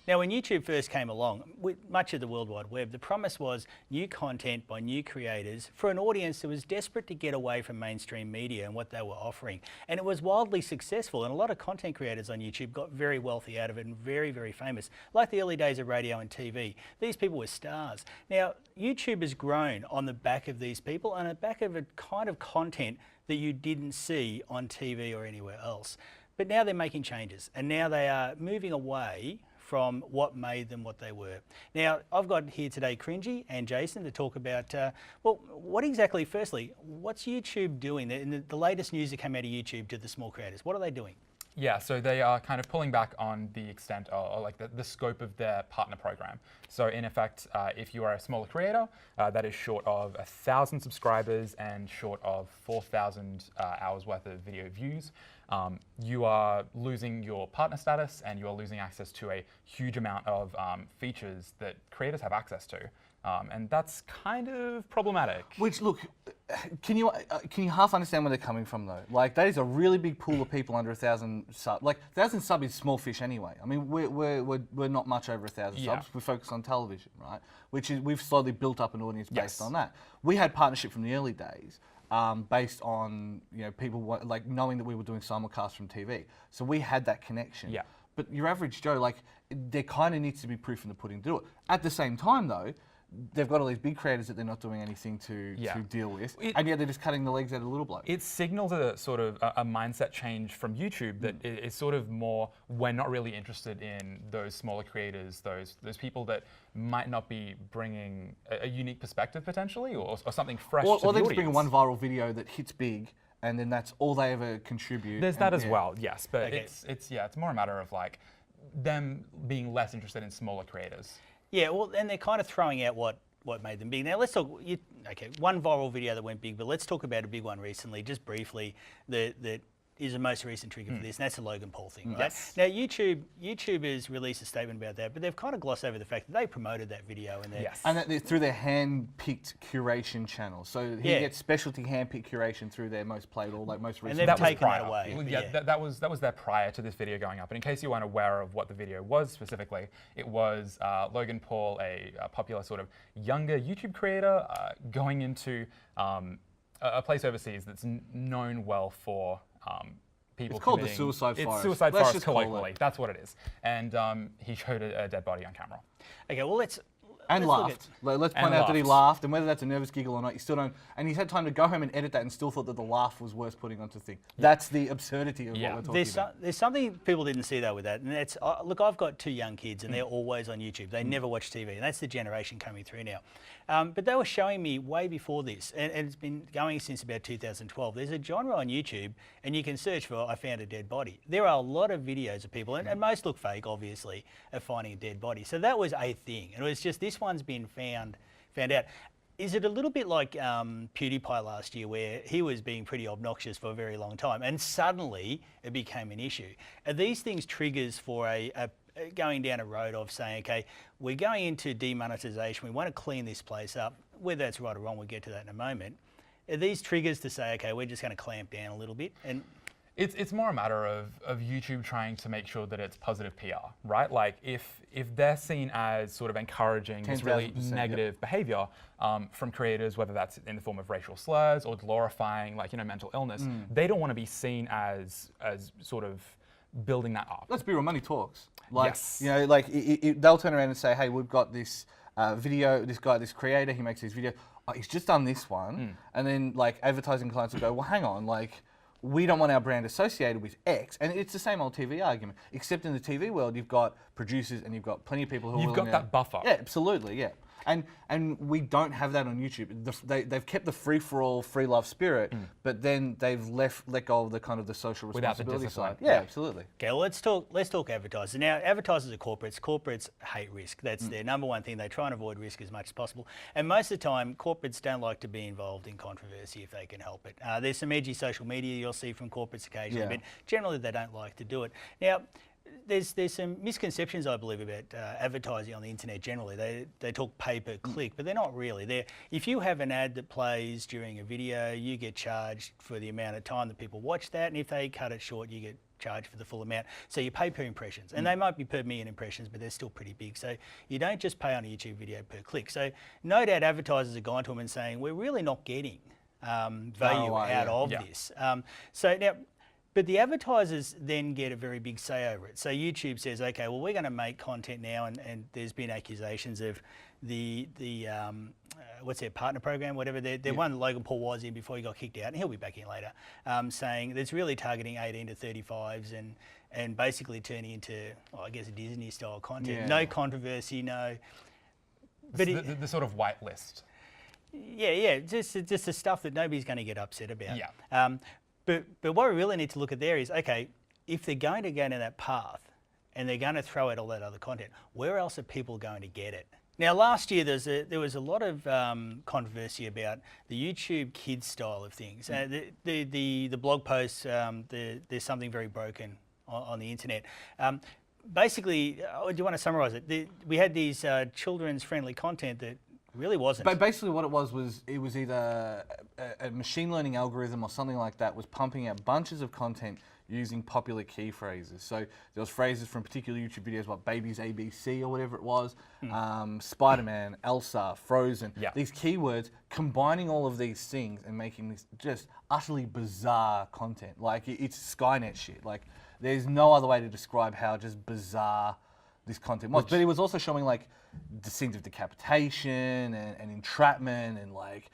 Now, when YouTube first came along, with much of the World Wide Web, the promise was new content by new creators for an audience that was desperate to get away from mainstream media and what they were offering. And it was wildly successful, and a lot of content creators on YouTube got very wealthy out of it and very, very famous, like the early days of radio and TV. These people were stars. Now, YouTube has grown on the back of these people and on the back of a kind of content that you didn't see on TV or anywhere else. But now they're making changes, and now they are moving away from what made them what they were. Now, I've got here today Cringy and Jason to talk about, well, what exactly, firstly, what's YouTube doing? In the latest news that came out of YouTube to the small creators, what are they doing? Yeah, so they are kind of pulling back on the extent or like the scope of their partner program. So in effect, if you are a smaller creator that is short of 1,000 subscribers and short of 4,000 hours worth of video views, you are losing your partner status and you are losing access to a huge amount of features that creators have access to. And that's kind of problematic. Which, look, can you half understand where they're coming from though? Like, that is a really big pool of people under 1,000 subs. Like, 1,000 subs is small fish anyway. I mean, we're not much over 1,000 subs. We focus on television, right? Which is, we've slowly built up an audience based on that. We had partnership from the early days. Based on people like knowing that we were doing simulcast from TV, so we had that connection. Yeah. But your average Joe, like, there kind of needs to be proof in the pudding to do it. At the same time, though, they've got all these big creators that they're not doing anything to deal with, and yet they're just cutting the legs out of the little bloke. It signals a sort of a mindset change from YouTube that is sort of more, we're not really interested in those smaller creators, those people that might not be bringing a unique perspective potentially, or something fresh to the audience. Or they just bring one viral video that hits big, and then that's all they ever contribute. There's that as well, yes, but it's more a matter of like them being less interested in smaller creators. Yeah, well, and they're kind of throwing out what made them big. Now let's talk. Okay, one viral video that went big, but let's talk about a big one recently, just briefly. That is the most recent trigger for this, and that's the Logan Paul thing, right? Yes. Now YouTube has released a statement about that, but they've kind of glossed over the fact that they promoted that video and and through their hand-picked curation channel. So he gets specialty hand-picked curation through their most played or like most recent. And they've taken that away. Well, that was there prior to this video going up. And in case you weren't aware of what the video was specifically, it was Logan Paul, a popular sort of younger YouTube creator, going into a place overseas that's known well for people. It's called the Suicide Forest. It's Suicide Forest colloquially. That's what it is. And he showed a dead body on camera. Okay, well let's laughed. Let's point out that he laughed, and whether that's a nervous giggle or not, you still don't. And he's had time to go home and edit that, and still thought that the laugh was worth putting onto the thing. That's the absurdity of what we're talking about. There's something people didn't see though with that, and that's look. I've got 2 young kids, and they're always on YouTube. They never watch TV, and that's the generation coming through now. But they were showing me way before this, and it's been going since about 2012. There's a genre on YouTube, and you can search for "I found a dead body." There are a lot of videos of people, and most look fake, obviously, of finding a dead body. So that was a thing, and it was just this one's been found out. Is it a little bit like PewDiePie last year, where he was being pretty obnoxious for a very long time, and suddenly it became an issue? Are these things triggers for going down a road of saying, okay, we're going into demonetization, we want to clean this place up, whether that's right or wrong, we'll get to that in a moment. Are these triggers to say, okay, we're just going to clamp down a little bit? And it's more a matter of YouTube trying to make sure that it's positive PR, right? Like if they're seen as sort of encouraging this really negative behavior from creators, whether that's in the form of racial slurs or glorifying mental illness, they don't want to be seen as sort of building that up. Let's be real, money talks. Like, they'll turn around and say, hey, we've got this video, this creator, he makes these videos, he's just done this one, and then advertising clients will go, well, hang on, we don't want our brand associated with X. And it's the same old TV argument, except in the TV world, you've got producers and you've got plenty of people who are You've got that buffer. Yeah, absolutely, yeah. And we don't have that on YouTube. They've kept the free-for-all, free love spirit, but then they've let go of the kind of the social responsibility side. Yeah, absolutely. Okay, well, let's talk advertisers. Now, advertisers are corporates. Corporates hate risk. That's their number one thing. They try and avoid risk as much as possible. And most of the time, corporates don't like to be involved in controversy if they can help it. There's some edgy social media you'll see from corporates occasionally, but generally they don't like to do it. Now, there's some misconceptions, I believe, about advertising on the internet generally. They talk pay per click, but they're not really. If you have an ad that plays during a video, you get charged for the amount of time that people watch that, and if they cut it short, you get charged for the full amount. So you pay per impressions, and they might be per million impressions, but they're still pretty big. So you don't just pay on a YouTube video per click. So no doubt advertisers have gone to them and saying, we're really not getting value out of this. So now, but the advertisers then get a very big say over it. So YouTube says, okay, well, we're going to make content now, and there's been accusations of the what's their partner program, whatever. They're one that Logan Paul was in before he got kicked out, and he'll be back in later, saying that's really targeting 18 to 35s and basically turning into, I guess, a Disney-style content. Yeah. No controversy, no. But the sort of whitelist. Yeah, just the stuff that nobody's going to get upset about. Yeah. But what we really need to look at there is, okay, if they're going to go down that path and they're going to throw out all that other content, where else are people going to get it? Now, last year there was a lot of controversy about the YouTube Kids style of things. The blog posts, there's something very broken on the internet. Basically, do you want to summarise it? We had these children's friendly content that really wasn't. But basically what it was either a machine learning algorithm or something like that was pumping out bunches of content using popular key phrases. So there was phrases from particular YouTube videos, like Babies ABC or whatever it was, Spider-Man, Elsa, Frozen, these keywords, combining all of these things and making this just utterly bizarre content. Like it's Skynet shit. Like there's no other way to describe how just bizarre this content was. But it was also showing like the scenes of decapitation and entrapment and like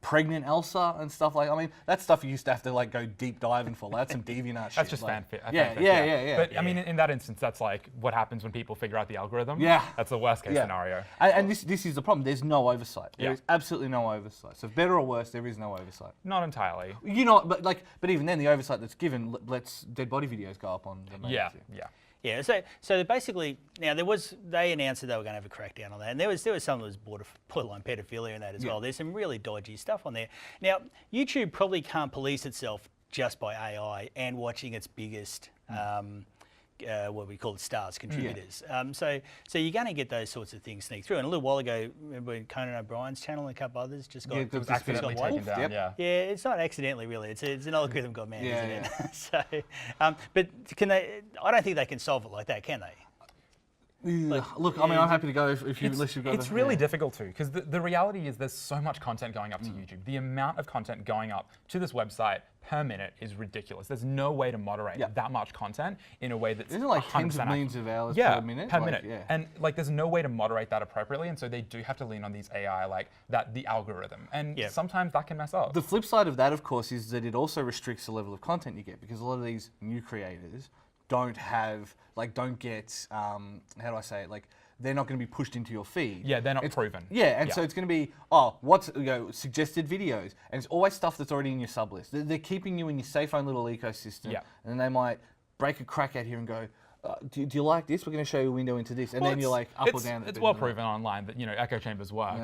pregnant Elsa and stuff like. I mean, that's stuff you used to have to like go deep diving for. That's some DeviantArt shit. That's just like, fanfic. Yeah. But I mean, in that instance, that's like what happens when people figure out the algorithm. Yeah. That's the worst case scenario. And this is the problem. There's no oversight. There is absolutely no oversight. So better or worse, there is no oversight. Not entirely. You know, but even then, the oversight that's given lets dead body videos go up on the main Yeah. Yeah, so basically, now they announced that they were going to have a crackdown on that, and there was some that was borderline pedophilia in that as well. There's some really dodgy stuff on there. Now, YouTube probably can't police itself just by AI and watching its biggest, what we call it, stars, contributors. So you're going to get those sorts of things sneak through. And a little while ago, remember when Conan O'Brien's channel and a couple others just got Accidentally taken down. Yep. Yeah, it's not accidentally really. It's an algorithm gone mad, isn't it? Yeah. So, but can they? I don't think they can solve it like that, can they? Look, I mean, I'm happy to go unless you've got. It's really difficult to, because the reality is there's so much content going up to YouTube. The amount of content going up to this website per minute is ridiculous. There's no way to moderate that much content in a way that's Isn't it like tens of millions of hours per minute? Per minute. And like, there's no way to moderate that appropriately, and so they do have to lean on these AI, like the algorithm, and sometimes that can mess up. The flip side of that, of course, is that it also restricts the level of content you get, because a lot of these new creators don't get, how do I say it, like, they're not going to be pushed into your feed. Yeah, they're not proven. Yeah, and so it's going to be, what's suggested videos, and it's always stuff that's already in your sub list. They're keeping you in your safe own little ecosystem, and then they might break a crack out here and go, do you like this? We're going to show you a window into this, and then you're like up or down. It's well proven online that echo chambers work.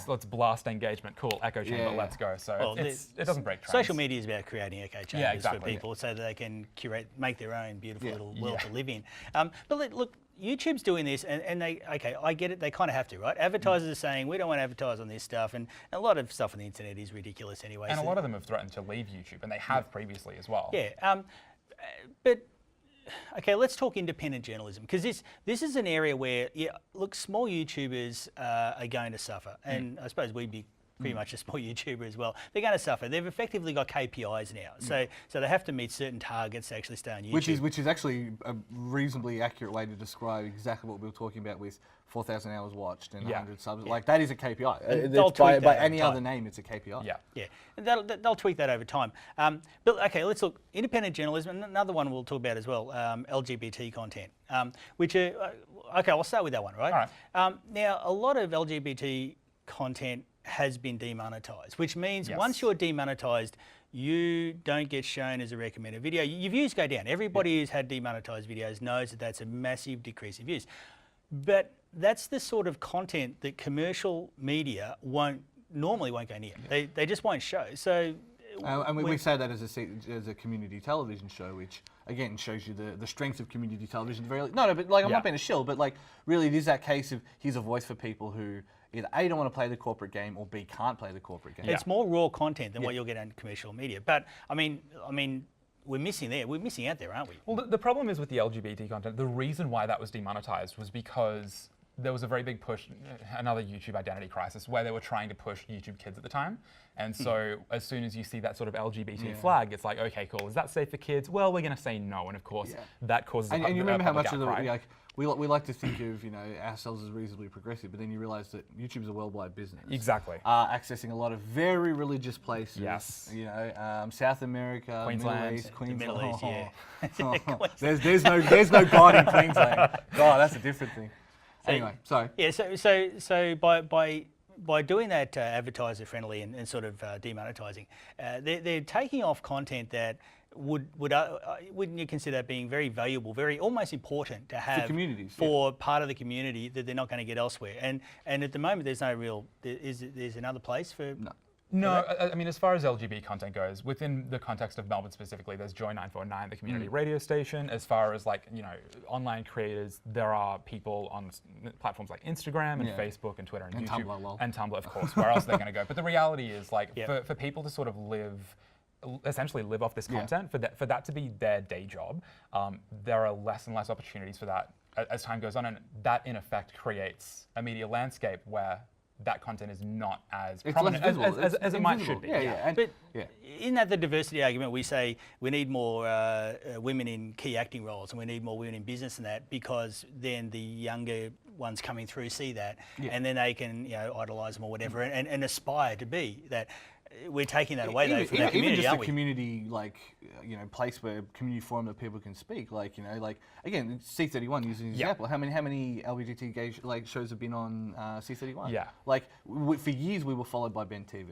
Let's blast engagement. Cool, echo chamber. Let's go. So it doesn't break trends. Social media is about creating echo chambers for people, so that they can curate, make their own beautiful little world to live in. But look, YouTube's doing this, and I get it. They kind of have to, right? Advertisers are saying we don't want to advertise on this stuff, and a lot of stuff on the internet is ridiculous anyway. And a lot of them have threatened to leave YouTube, and they have previously as well. Yeah, but. Okay, let's talk independent journalism, because this is an area where, look, small YouTubers are going to suffer, and I suppose we'd be pretty much a small YouTuber as well. They're going to suffer. They've effectively got KPIs now, so they have to meet certain targets to actually stay on YouTube. Which is actually a reasonably accurate way to describe exactly what we were talking about with 4,000 hours watched and 100 subs. Like, that is a KPI. By any other name, it's a KPI. Yeah. And they'll tweak that over time. But okay, let's look. Independent journalism, another one we'll talk about as well, LGBT content, which are, okay, I'll start with that one, right? All right. Now, a lot of LGBT content has been demonetized, which means once you're demonetized, you don't get shown as a recommended video. Your views go down. Everybody who's had demonetized videos knows that that's a massive decrease in views. But that's the sort of content that commercial media normally won't go near. They just won't show. So And we say that as a community television show, which again shows you the strength of community television. But like I'm not being a shill, but like really it is that case of here's a voice for people who either A, don't want to play the corporate game, or B, can't play the corporate game. It's more raw content than what you'll get on commercial media. But I mean, we're missing there. We're missing out there, aren't we? Well, the problem is with the LGBT content. The reason why that was demonetized was because there was a very big push, another YouTube identity crisis, where they were trying to push YouTube Kids at the time. And so as soon as you see that sort of LGBT flag, it's like, okay, cool. Is that safe for kids? Well, we're going to say no. And of course, that causes and you remember how much of we like to think of ourselves as reasonably progressive, but then you realise that YouTube's a worldwide business. Exactly. Accessing a lot of very religious places. Yes. South America, Queensland, Middle East, Queensland. Middle East, yeah. There's no God in Queensland. God, that's a different thing. Anyway, sorry. Yeah. So by doing that advertiser friendly and sort of demonetizing, they're taking off content that wouldn't you consider that being very valuable, very almost important to have for communities, for part of the community that they're not going to get elsewhere? And at the moment, there's no real. There's another place for. No, I mean, as far as LGBT content goes, within the context of Melbourne specifically, there's Joy 949, the community radio station. As far as online creators, there are people on platforms like Instagram and Facebook and Twitter and YouTube. Tumblr, lol. And Tumblr, of course. Where else are they going to go? But the reality is, for people to sort of essentially live off this content, for that to be their day job, there are less and less opportunities for that as time goes on. And that, in effect, creates a media landscape where that content is not as prominent as it might should be. But in that the diversity argument, we say we need more women in key acting roles and we need more women in business and that, because then the younger ones coming through see that and then they can idolise them or whatever and aspire to be that. We're taking that away though from that community, even just aren't a community place where community forum that people can speak. Again, C31 using an example. How many LGBT gay shows have been on C31? Yeah. For years we were followed by Ben TV.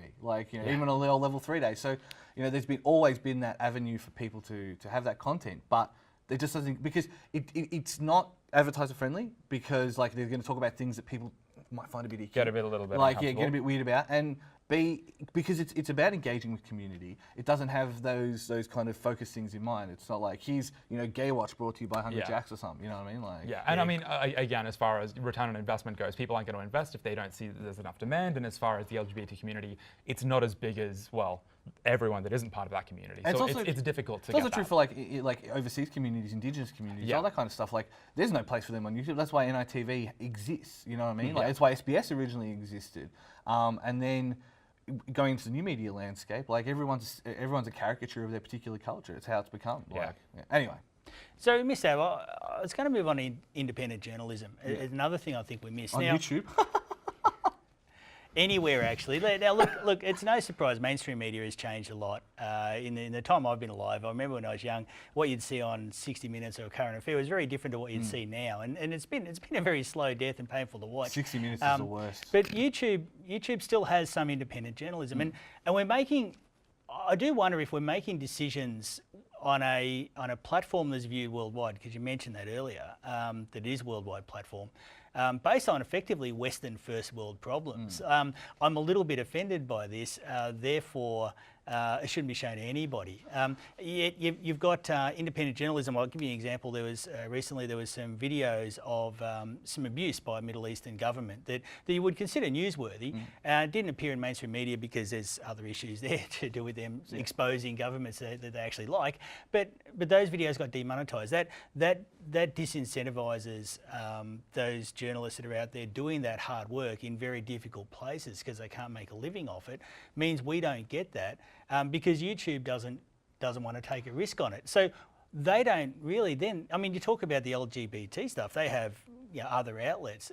Even on the old Level 3 days. So there's always been that avenue for people to have that content, but it just doesn't, because it's not advertiser friendly, because they're going to talk about things that people might find a bit icky. Get a little bit get a bit weird about, and B, because it's about engaging with community. It doesn't have those kind of focus things in mind. It's not like here's Gay Watch brought to you by Hungry Jacks or something. You know what I mean? And I mean, again, as far as return on investment goes, people aren't going to invest if they don't see that there's enough demand. And as far as the LGBT community, it's not as big as everyone that isn't part of that community. And so it's difficult to. It's also true for like overseas communities, Indigenous communities, all that kind of stuff. There's no place for them on YouTube. That's why NITV exists. You know what I mean? That's why SBS originally existed, and then going into the new media landscape, everyone's a caricature of their particular culture. It's how it's become. Anyway. So we missed out. I was going to move on to independent journalism. Another thing I think we missed. On YouTube? Anywhere, actually. Now, look, it's no surprise mainstream media has changed a lot. In the time I've been alive, I remember when I was young, what you'd see on 60 Minutes or Current Affair was very different to what you'd see now. And it's been a very slow death and painful to watch. 60 Minutes is the worst. But YouTube still has some independent journalism. And we're making, I do wonder if we're making decisions on a platform that's viewed worldwide, because you mentioned that earlier, that is a worldwide platform, based on effectively Western first world problems. I'm a little bit offended by this, therefore it shouldn't be shown to anybody. Yet you've got independent journalism. I'll give you an example. There was recently some videos of some abuse by a Middle Eastern government that you would consider newsworthy. Didn't appear in mainstream media because there's other issues there to do with them exposing governments that they actually like. But those videos got demonetized. That disincentivises those journalists that are out there doing that hard work in very difficult places because they can't make a living off it. Means we don't get that because YouTube doesn't want to take a risk on it. So they don't really then. I mean, you talk about the LGBT stuff. They have other outlets.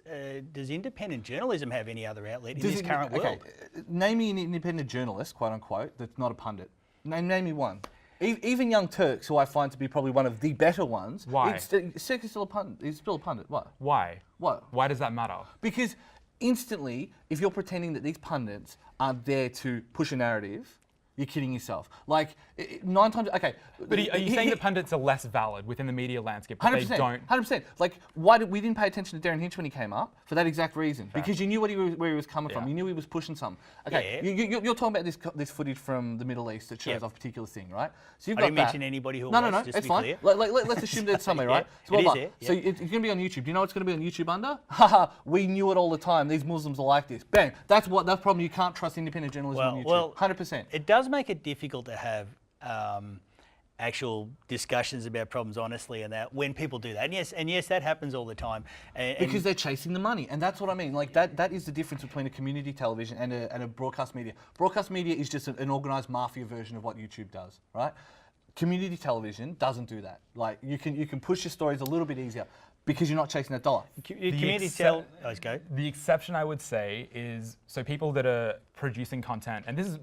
Does independent journalism have any other outlet in this current world? Name me an independent journalist, quote unquote, that's not a pundit. Name me one. Even Young Turks, who I find to be probably one of the better ones. Why? He's still a pundit. He's still a pundit. What? Why? What? Why does that matter? Because instantly, if you're pretending that these pundits are there to push a narrative, You're kidding yourself. Like 9 times. Okay. But are you saying that pundits are less valid within the media landscape? That 100%. They don't. 100%. Like, why did we didn't pay attention to Darren Hinch when he came up for that exact reason? Because you knew where he was coming from. You knew he was pushing something. Okay. Yeah. You're talking about this footage from the Middle East that shows off a particular thing, right? So you've I got didn't that. mention anybody who. No, just it's to be fine. clear. Let's assume that it's somewhere, right? So, it is there, so it's going to be on YouTube. Do you know what's going to be on YouTube under? Haha, we knew it all the time. These Muslims are like this. Bang. That's the problem. You can't trust independent journalism on YouTube. Well, 100%. It does make it difficult to have actual discussions about problems honestly, and that when people do that, and yes, that happens all the time. Because they're chasing the money, and that's what I mean. Like that is the difference between a community television and a broadcast media. Broadcast media is just an organised mafia version of what YouTube does, right? Community television doesn't do that. Like you can push your stories a little bit easier because you're not chasing that dollar. Let's go. The exception I would say is so people that are producing content, and this is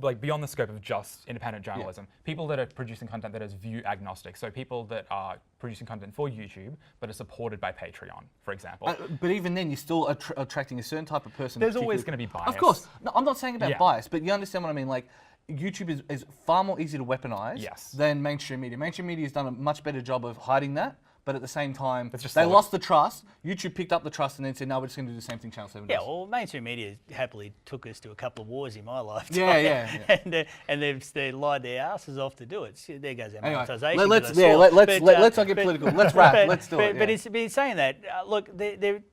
like beyond the scope of just independent journalism. People that are producing content that is view agnostic. So people that are producing content for YouTube but are supported by Patreon, for example. But even then, you're still attracting a certain type of person. There's always going to be bias. Of course. No, I'm not saying about bias, but you understand what I mean. Like YouTube is far more easy to weaponize than mainstream media. Mainstream media has done a much better job of hiding that. But at the same time, they lost the trust. YouTube picked up the trust and then said, no, we're just going to do the same thing Channel 7 does. Yeah, well, mainstream media happily took us to a couple of wars in my lifetime. Yeah. And they lied their asses off to do it. So there goes our monetization. Anyway, let's not get political. Let's wrap. Let's do it. But it's saying that, look,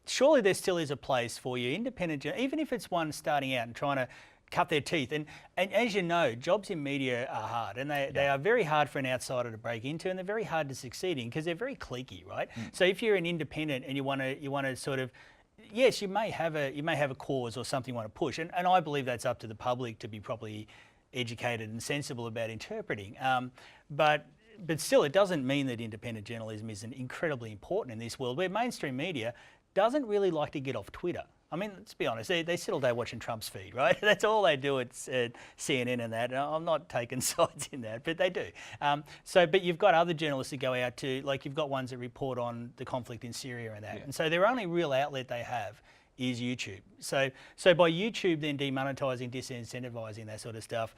surely there still is a place for you, independent, even if it's one starting out and trying to cut their teeth. And as you know, jobs in media are hard, and they are very hard for an outsider to break into, and they're very hard to succeed in because they're very cliquey, right? So if you're an independent and you want to sort of, yes, you may have a cause or something you want to push, and I believe that's up to the public to be properly educated and sensible about interpreting. But still, it doesn't mean that independent journalism isn't incredibly important in this world where mainstream media doesn't really like to get off Twitter. I mean, let's be honest, they sit all day watching Trump's feed, right? That's all they do at CNN and that. And I'm not taking sides in that, but they do. But you've got other journalists that go out to, like you've got ones that report on the conflict in Syria and that. And so their only real outlet they have is YouTube. So by YouTube then demonetizing, disincentivizing that sort of stuff,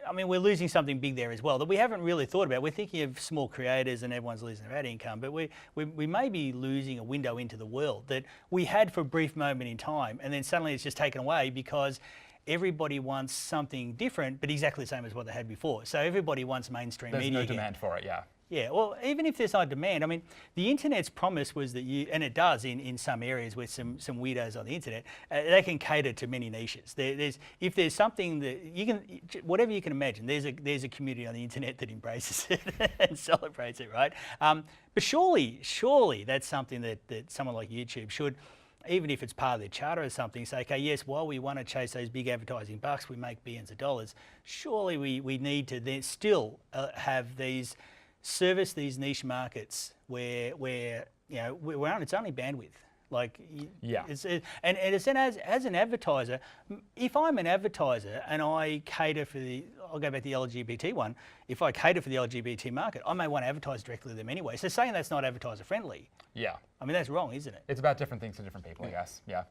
I mean, we're losing something big there as well that we haven't really thought about. We're thinking of small creators and everyone's losing their ad income, but we may be losing a window into the world that we had for a brief moment in time, and then suddenly it's just taken away because everybody wants something different, but exactly the same as what they had before. So everybody wants mainstream media. There's no demand for it, yeah. Yeah, well, even if there's no demand, I mean, the internet's promise was that and it does in some areas with some weirdos on the internet, they can cater to many niches. If there's something that you can, whatever you can imagine, there's a community on the internet that embraces it and celebrates it, right? But surely that's something that someone like YouTube should, even if it's part of their charter or something, say, okay, yes, while we want to chase those big advertising bucks, we make billions of dollars, surely we need to then still have service these niche markets where you know it's only bandwidth. Like as an advertiser, if I'm an advertiser and I cater for I'll go back to the LGBT one. If I cater for the LGBT market, I may want to advertise directly to them anyway. So saying that's not advertiser friendly, I mean that's wrong, isn't it? It's about different things to different people, I guess. Yeah.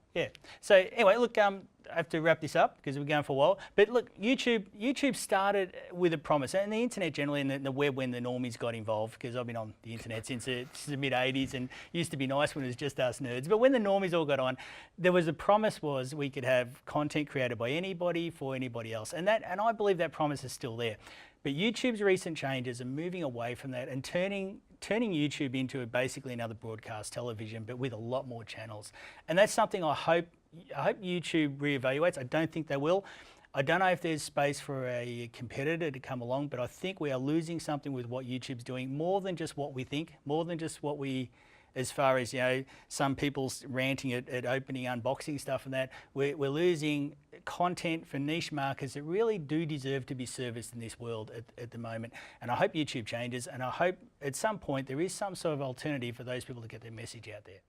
So anyway, look, I have to wrap this up because we're going for a while. But look, YouTube started with a promise, and the internet generally, and the web when the normies got involved, because I've been on the internet since the mid '80s, and it used to be nice when it was just us nerds. But when the normies all got on, there was a promise was we could have content created by anybody for anybody else, and I believe that promise is still there. But YouTube's recent changes are moving away from that and turning YouTube into basically another broadcast television, but with a lot more channels. And that's something I hope YouTube reevaluates. I don't think they will. I don't know if there's space for a competitor to come along, but I think we are losing something with what YouTube's doing, more than just what we think, more than just what we, as far as, you know, some people's ranting at opening unboxing stuff and that. We're losing content for niche markets that really do deserve to be serviced in this world at the moment. And I hope YouTube changes, and I hope at some point there is some sort of alternative for those people to get their message out there.